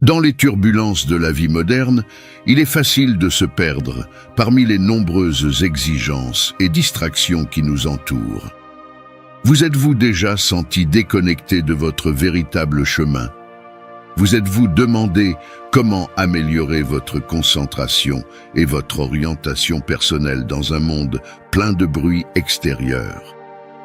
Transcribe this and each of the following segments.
Dans les turbulences de la vie moderne, il est facile de se perdre parmi les nombreuses exigences et distractions qui nous entourent. Vous êtes-vous déjà senti déconnecté de votre véritable chemin? Vous êtes-vous demandé comment améliorer votre concentration et votre orientation personnelle dans un monde plein de bruit extérieur?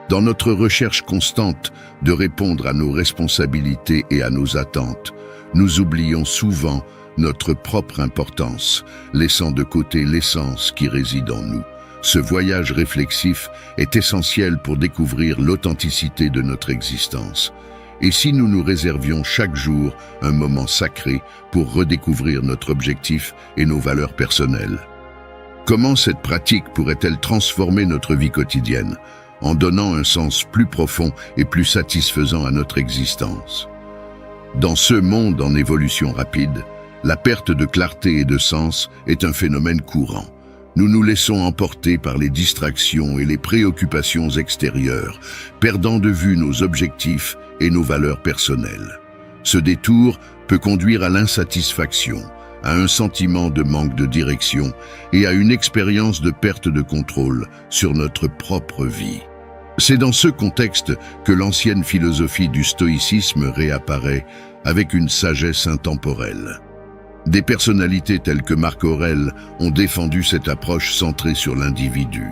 Dans notre recherche constante de répondre à nos responsabilités et à nos attentes, nous oublions souvent notre propre importance, laissant de côté l'essence qui réside en nous. Ce voyage réflexif est essentiel pour découvrir l'authenticité de notre existence. Et si nous nous réservions chaque jour un moment sacré pour redécouvrir notre objectif et nos valeurs personnelles? Comment cette pratique pourrait-elle transformer notre vie quotidienne, en donnant un sens plus profond et plus satisfaisant à notre existence? Dans ce monde en évolution rapide, la perte de clarté et de sens est un phénomène courant. Nous nous laissons emporter par les distractions et les préoccupations extérieures, perdant de vue nos objectifs et nos valeurs personnelles. Ce détour peut conduire à l'insatisfaction, à un sentiment de manque de direction et à une expérience de perte de contrôle sur notre propre vie. C'est dans ce contexte que l'ancienne philosophie du stoïcisme réapparaît avec une sagesse intemporelle. Des personnalités telles que Marc Aurèle ont défendu cette approche centrée sur l'individu,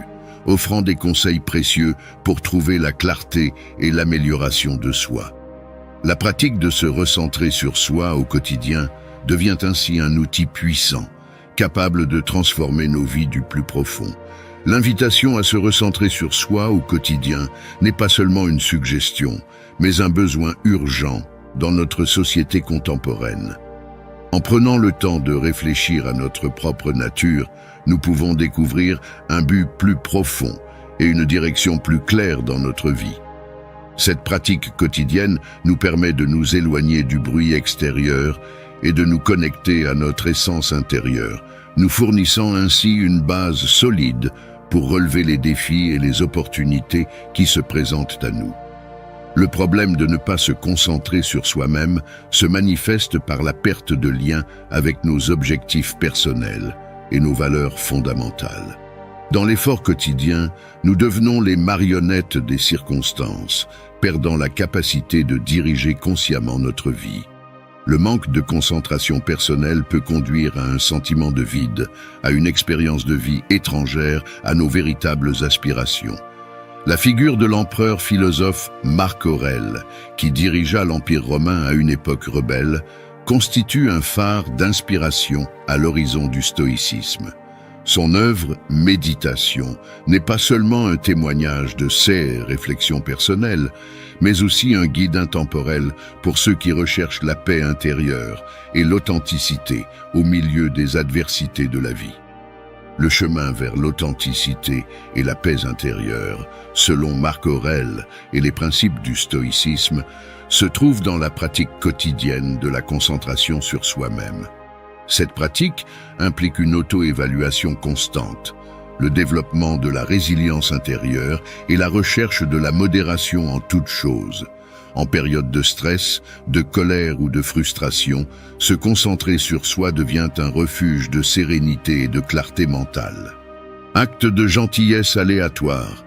offrant des conseils précieux pour trouver la clarté et l'amélioration de soi. La pratique de se recentrer sur soi au quotidien devient ainsi un outil puissant, capable de transformer nos vies du plus profond. L'invitation à se recentrer sur soi au quotidien n'est pas seulement une suggestion, mais un besoin urgent dans notre société contemporaine. En prenant le temps de réfléchir à notre propre nature, nous pouvons découvrir un but plus profond et une direction plus claire dans notre vie. Cette pratique quotidienne nous permet de nous éloigner du bruit extérieur et de nous connecter à notre essence intérieure, nous fournissant ainsi une base solide pour relever les défis et les opportunités qui se présentent à nous. Le problème de ne pas se concentrer sur soi-même se manifeste par la perte de lien avec nos objectifs personnels et nos valeurs fondamentales. Dans l'effort quotidien, nous devenons les marionnettes des circonstances, perdant la capacité de diriger consciemment notre vie. Le manque de concentration personnelle peut conduire à un sentiment de vide, à une expérience de vie étrangère à nos véritables aspirations. La figure de l'empereur philosophe Marc Aurèle, qui dirigea l'Empire romain à une époque rebelle, constitue un phare d'inspiration à l'horizon du stoïcisme. Son œuvre « Méditation » n'est pas seulement un témoignage de ses réflexions personnelles, mais aussi un guide intemporel pour ceux qui recherchent la paix intérieure et l'authenticité au milieu des adversités de la vie. Le chemin vers l'authenticité et la paix intérieure, selon Marc Aurèle et les principes du stoïcisme, se trouve dans la pratique quotidienne de la concentration sur soi-même. Cette pratique implique une auto-évaluation constante, le développement de la résilience intérieure et la recherche de la modération en toutes choses. En période de stress, de colère ou de frustration, se concentrer sur soi devient un refuge de sérénité et de clarté mentale. Actes de gentillesse aléatoire.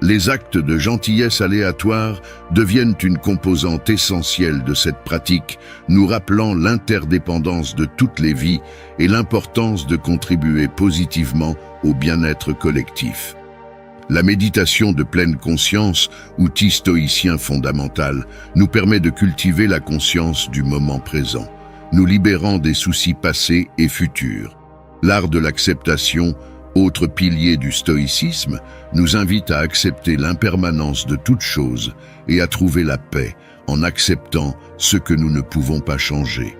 Les actes de gentillesse aléatoire deviennent une composante essentielle de cette pratique, nous rappelant l'interdépendance de toutes les vies et l'importance de contribuer positivement au bien-être collectif. La méditation de pleine conscience, outil stoïcien fondamental, nous permet de cultiver la conscience du moment présent, nous libérant des soucis passés et futurs. L'art de l'acceptation, autre pilier du stoïcisme, nous invite à accepter l'impermanence de toute chose et à trouver la paix en acceptant ce que nous ne pouvons pas changer.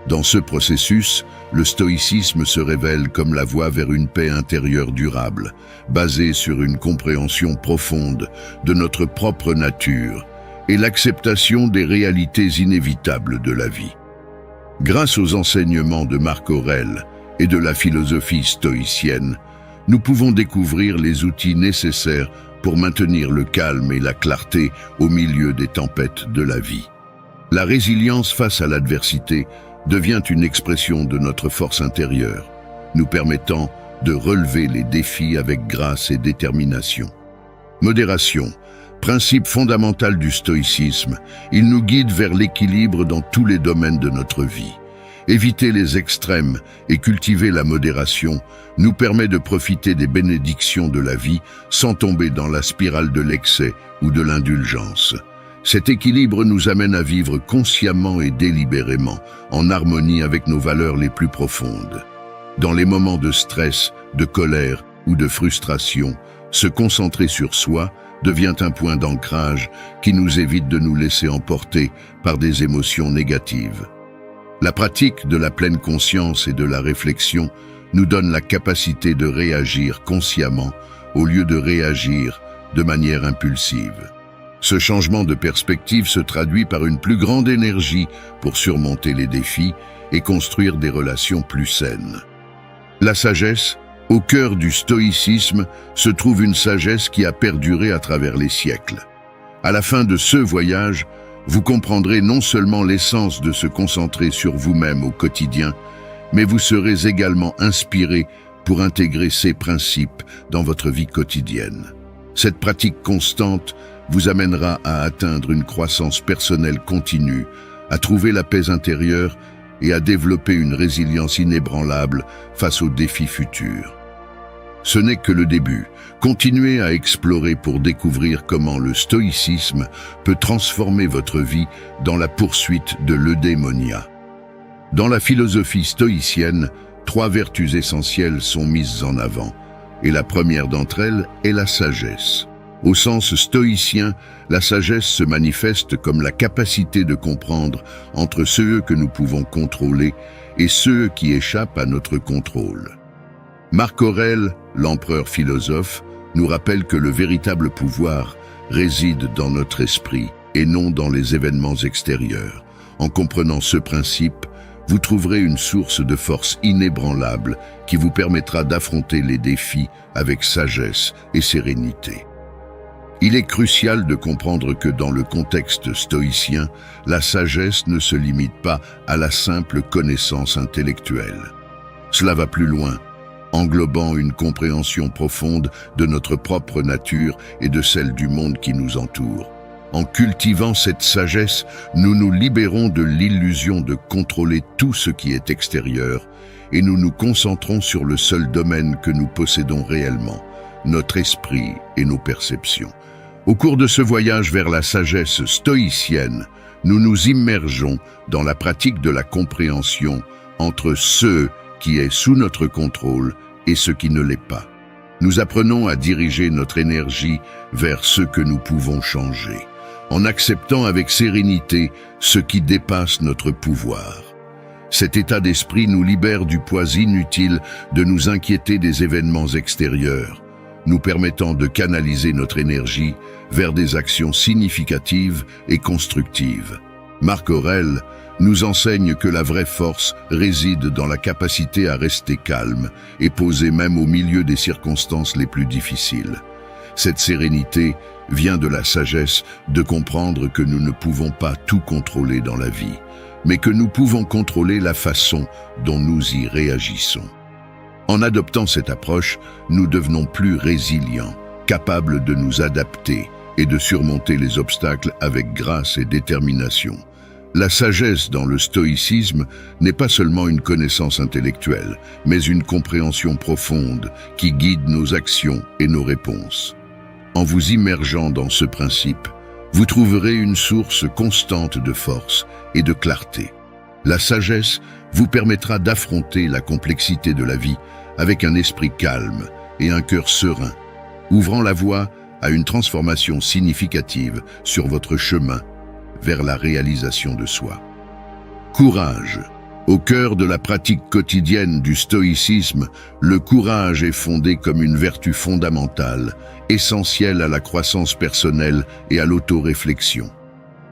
Dans ce processus, le stoïcisme se révèle comme la voie vers une paix intérieure durable, basée sur une compréhension profonde de notre propre nature et l'acceptation des réalités inévitables de la vie. Grâce aux enseignements de Marc Aurèle et de la philosophie stoïcienne, nous pouvons découvrir les outils nécessaires pour maintenir le calme et la clarté au milieu des tempêtes de la vie. La résilience face à l'adversité devient une expression de notre force intérieure, nous permettant de relever les défis avec grâce et détermination. Modération, principe fondamental du stoïcisme, il nous guide vers l'équilibre dans tous les domaines de notre vie. Éviter les extrêmes et cultiver la modération nous permet de profiter des bénédictions de la vie sans tomber dans la spirale de l'excès ou de l'indulgence. Cet équilibre nous amène à vivre consciemment et délibérément, en harmonie avec nos valeurs les plus profondes. Dans les moments de stress, de colère ou de frustration, se concentrer sur soi devient un point d'ancrage qui nous évite de nous laisser emporter par des émotions négatives. La pratique de la pleine conscience et de la réflexion nous donne la capacité de réagir consciemment au lieu de réagir de manière impulsive. Ce changement de perspective se traduit par une plus grande énergie pour surmonter les défis et construire des relations plus saines. La sagesse, au cœur du stoïcisme, se trouve une sagesse qui a perduré à travers les siècles. À la fin de ce voyage, vous comprendrez non seulement l'essence de se concentrer sur vous-même au quotidien, mais vous serez également inspiré pour intégrer ces principes dans votre vie quotidienne. Cette pratique constante vous amènera à atteindre une croissance personnelle continue, à trouver la paix intérieure et à développer une résilience inébranlable face aux défis futurs. Ce n'est que le début. Continuez à explorer pour découvrir comment le stoïcisme peut transformer votre vie dans la poursuite de l'eudémonia. Dans la philosophie stoïcienne, 3 vertus essentielles sont mises en avant, et la première d'entre elles est la sagesse. Au sens stoïcien, la sagesse se manifeste comme la capacité de comprendre entre ceux que nous pouvons contrôler et ceux qui échappent à notre contrôle. Marc Aurèle, l'empereur philosophe, nous rappelle que le véritable pouvoir réside dans notre esprit et non dans les événements extérieurs. En comprenant ce principe, vous trouverez une source de force inébranlable qui vous permettra d'affronter les défis avec sagesse et sérénité. Il est crucial de comprendre que dans le contexte stoïcien, la sagesse ne se limite pas à la simple connaissance intellectuelle. Cela va plus loin, englobant une compréhension profonde de notre propre nature et de celle du monde qui nous entoure. En cultivant cette sagesse, nous nous libérons de l'illusion de contrôler tout ce qui est extérieur et nous nous concentrons sur le seul domaine que nous possédons réellement, notre esprit et nos perceptions. Au cours de ce voyage vers la sagesse stoïcienne, nous nous immergeons dans la pratique de la compréhension entre ce qui est sous notre contrôle et ce qui ne l'est pas. Nous apprenons à diriger notre énergie vers ce que nous pouvons changer, en acceptant avec sérénité ce qui dépasse notre pouvoir. Cet état d'esprit nous libère du poids inutile de nous inquiéter des événements extérieurs, nous permettant de canaliser notre énergie vers des actions significatives et constructives. Marc Aurèle nous enseigne que la vraie force réside dans la capacité à rester calme et posé même au milieu des circonstances les plus difficiles. Cette sérénité vient de la sagesse de comprendre que nous ne pouvons pas tout contrôler dans la vie, mais que nous pouvons contrôler la façon dont nous y réagissons. En adoptant cette approche, nous devenons plus résilients, capables de nous adapter et de surmonter les obstacles avec grâce et détermination. La sagesse dans le stoïcisme n'est pas seulement une connaissance intellectuelle, mais une compréhension profonde qui guide nos actions et nos réponses. En vous immergeant dans ce principe, vous trouverez une source constante de force et de clarté. La sagesse vous permettra d'affronter la complexité de la vie avec un esprit calme et un cœur serein, ouvrant la voie à une transformation significative sur votre chemin vers la réalisation de soi. Courage. Au cœur de la pratique quotidienne du stoïcisme, le courage est fondé comme une vertu fondamentale, essentielle à la croissance personnelle et à l'autoréflexion.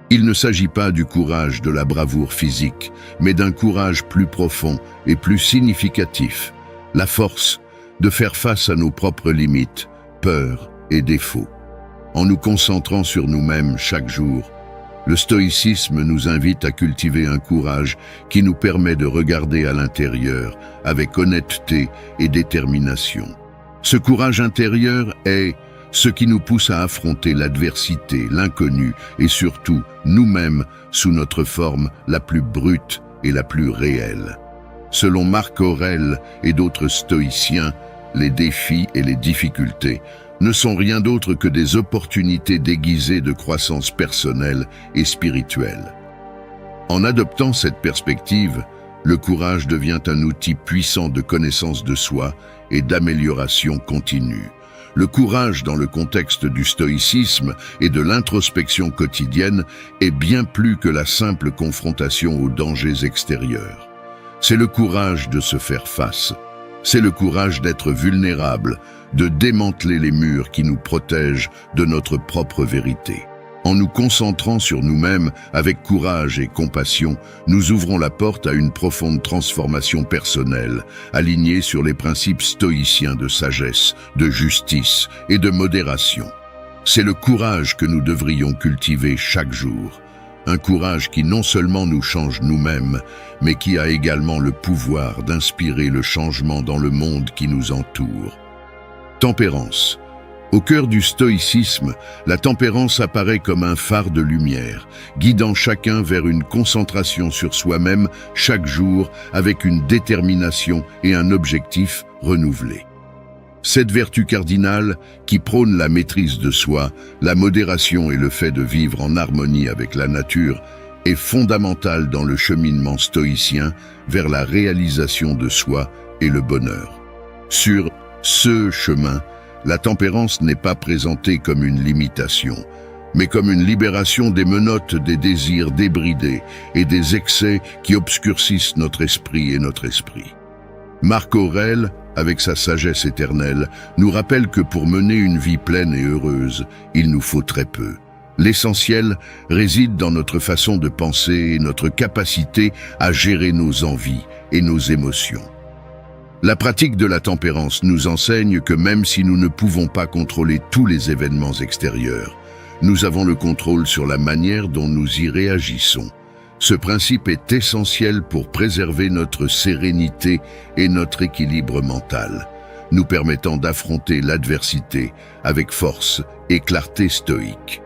Il ne s'agit pas du courage de la bravoure physique, mais d'un courage plus profond et plus significatif, la force de faire face à nos propres limites, peurs et défauts. En nous concentrant sur nous-mêmes chaque jour, Le stoïcisme nous invite à cultiver un courage qui nous permet de regarder à l'intérieur avec honnêteté et détermination. Ce courage intérieur est ce qui nous pousse à affronter l'adversité, l'inconnu et surtout nous-mêmes sous notre forme la plus brute et la plus réelle. Selon Marc Aurèle et d'autres stoïciens, les défis et les difficultés ne sont rien d'autre que des opportunités déguisées de croissance personnelle et spirituelle. En adoptant cette perspective, le courage devient un outil puissant de connaissance de soi et d'amélioration continue. Le courage dans le contexte du stoïcisme et de l'introspection quotidienne est bien plus que la simple confrontation aux dangers extérieurs. C'est le courage de se faire face. C'est le courage d'être vulnérable, de démanteler les murs qui nous protègent de notre propre vérité. En nous concentrant sur nous-mêmes avec courage et compassion, nous ouvrons la porte à une profonde transformation personnelle, alignée sur les principes stoïciens de sagesse, de justice et de modération. C'est le courage que nous devrions cultiver chaque jour. Un courage qui non seulement nous change nous-mêmes, mais qui a également le pouvoir d'inspirer le changement dans le monde qui nous entoure. Tempérance. Au cœur du stoïcisme, la tempérance apparaît comme un phare de lumière, guidant chacun vers une concentration sur soi-même chaque jour avec une détermination et un objectif renouvelé. Cette vertu cardinale, qui prône la maîtrise de soi, la modération et le fait de vivre en harmonie avec la nature, est fondamentale dans le cheminement stoïcien vers la réalisation de soi et le bonheur. Sur ce chemin, la tempérance n'est pas présentée comme une limitation, mais comme une libération des menottes des désirs débridés et des excès qui obscurcissent notre esprit et notre esprit. Marc Aurèle, avec sa sagesse éternelle, nous rappelle que pour mener une vie pleine et heureuse, il nous faut très peu. L'essentiel réside dans notre façon de penser et notre capacité à gérer nos envies et nos émotions. La pratique de la tempérance nous enseigne que même si nous ne pouvons pas contrôler tous les événements extérieurs, nous avons le contrôle sur la manière dont nous y réagissons. Ce principe est essentiel pour préserver notre sérénité et notre équilibre mental, nous permettant d'affronter l'adversité avec force et clarté stoïque.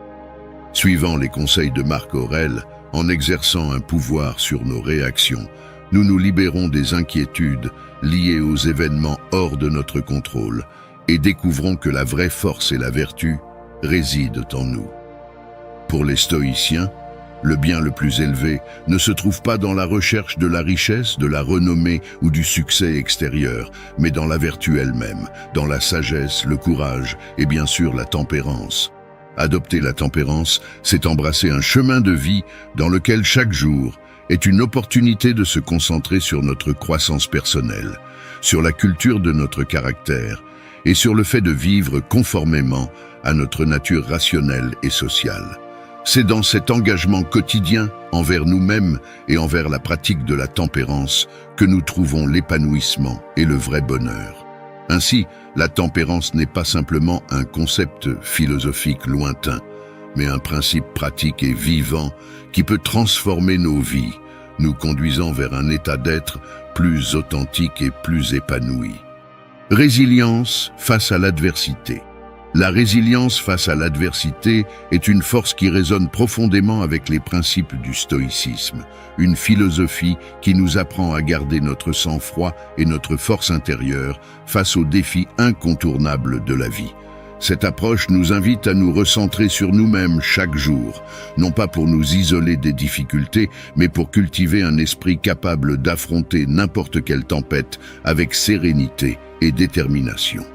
Suivant les conseils de Marc Aurèle, en exerçant un pouvoir sur nos réactions, nous nous libérons des inquiétudes liées aux événements hors de notre contrôle et découvrons que la vraie force et la vertu résident en nous. Pour les stoïciens, le bien le plus élevé ne se trouve pas dans la recherche de la richesse, de la renommée ou du succès extérieur, mais dans la vertu elle-même, dans la sagesse, le courage et bien sûr la tempérance. Adopter la tempérance, c'est embrasser un chemin de vie dans lequel chaque jour est une opportunité de se concentrer sur notre croissance personnelle, sur la culture de notre caractère et sur le fait de vivre conformément à notre nature rationnelle et sociale. C'est dans cet engagement quotidien envers nous-mêmes et envers la pratique de la tempérance que nous trouvons l'épanouissement et le vrai bonheur. Ainsi, la tempérance n'est pas simplement un concept philosophique lointain, mais un principe pratique et vivant qui peut transformer nos vies, nous conduisant vers un état d'être plus authentique et plus épanoui. Résilience face à l'adversité. La résilience face à l'adversité est une force qui résonne profondément avec les principes du stoïcisme, une philosophie qui nous apprend à garder notre sang-froid et notre force intérieure face aux défis incontournables de la vie. Cette approche nous invite à nous recentrer sur nous-mêmes chaque jour, non pas pour nous isoler des difficultés, mais pour cultiver un esprit capable d'affronter n'importe quelle tempête avec sérénité et détermination.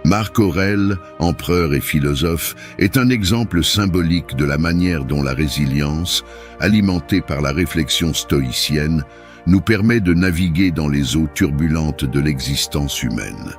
Marc Aurèle, empereur et philosophe, est un exemple symbolique de la manière dont la résilience, alimentée par la réflexion stoïcienne, nous permet de naviguer dans les eaux turbulentes de l'existence humaine.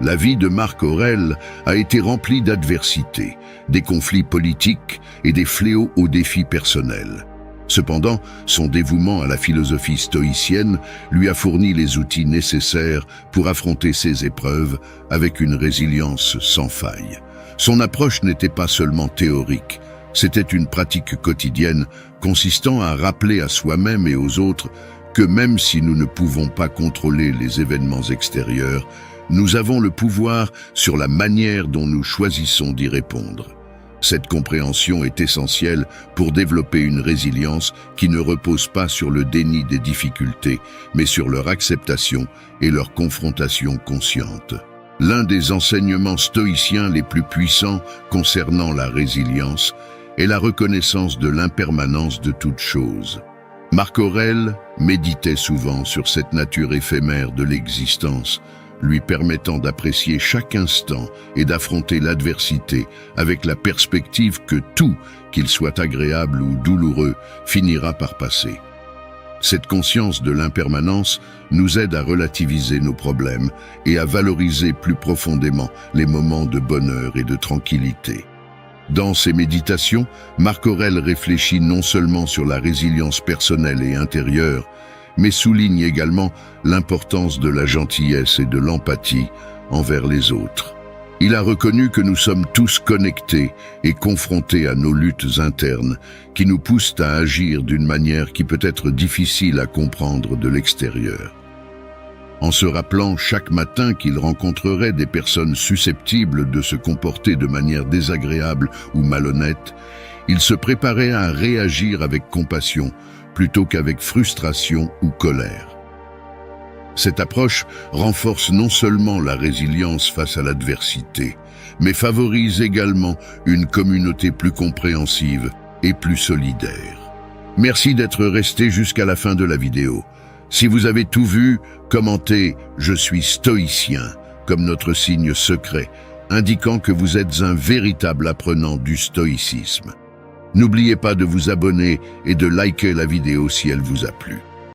La vie de Marc Aurèle a été remplie d'adversités, des conflits politiques et des fléaux aux défis personnels. Cependant, son dévouement à la philosophie stoïcienne lui a fourni les outils nécessaires pour affronter ces épreuves avec une résilience sans faille. Son approche n'était pas seulement théorique, C'était une pratique quotidienne consistant à rappeler à soi-même et aux autres que même si nous ne pouvons pas contrôler les événements extérieurs, nous avons le pouvoir sur la manière dont nous choisissons d'y répondre. Cette compréhension est essentielle pour développer une résilience qui ne repose pas sur le déni des difficultés, mais sur leur acceptation et leur confrontation consciente. L'un des enseignements stoïciens les plus puissants concernant la résilience est la reconnaissance de l'impermanence de toute chose. Marc Aurèle méditait souvent sur cette nature éphémère de l'existence, lui permettant d'apprécier chaque instant et d'affronter l'adversité avec la perspective que tout, qu'il soit agréable ou douloureux, finira par passer. Cette conscience de l'impermanence nous aide à relativiser nos problèmes et à valoriser plus profondément les moments de bonheur et de tranquillité. Dans ses méditations, Marc Aurèle réfléchit non seulement sur la résilience personnelle et intérieure, mais souligne également l'importance de la gentillesse et de l'empathie envers les autres. Il a reconnu que nous sommes tous connectés et confrontés à nos luttes internes qui nous poussent à agir d'une manière qui peut être difficile à comprendre de l'extérieur. En se rappelant chaque matin qu'il rencontrerait des personnes susceptibles de se comporter de manière désagréable ou malhonnête, il se préparait à réagir avec compassion plutôt qu'avec frustration ou colère. Cette approche renforce non seulement la résilience face à l'adversité, mais favorise également une communauté plus compréhensive et plus solidaire. Merci d'être resté jusqu'à la fin de la vidéo. Si vous avez tout vu, commentez « Je suis stoïcien » comme notre signe secret, indiquant que vous êtes un véritable apprenant du stoïcisme. N'oubliez pas de vous abonner et de liker la vidéo si elle vous a plu.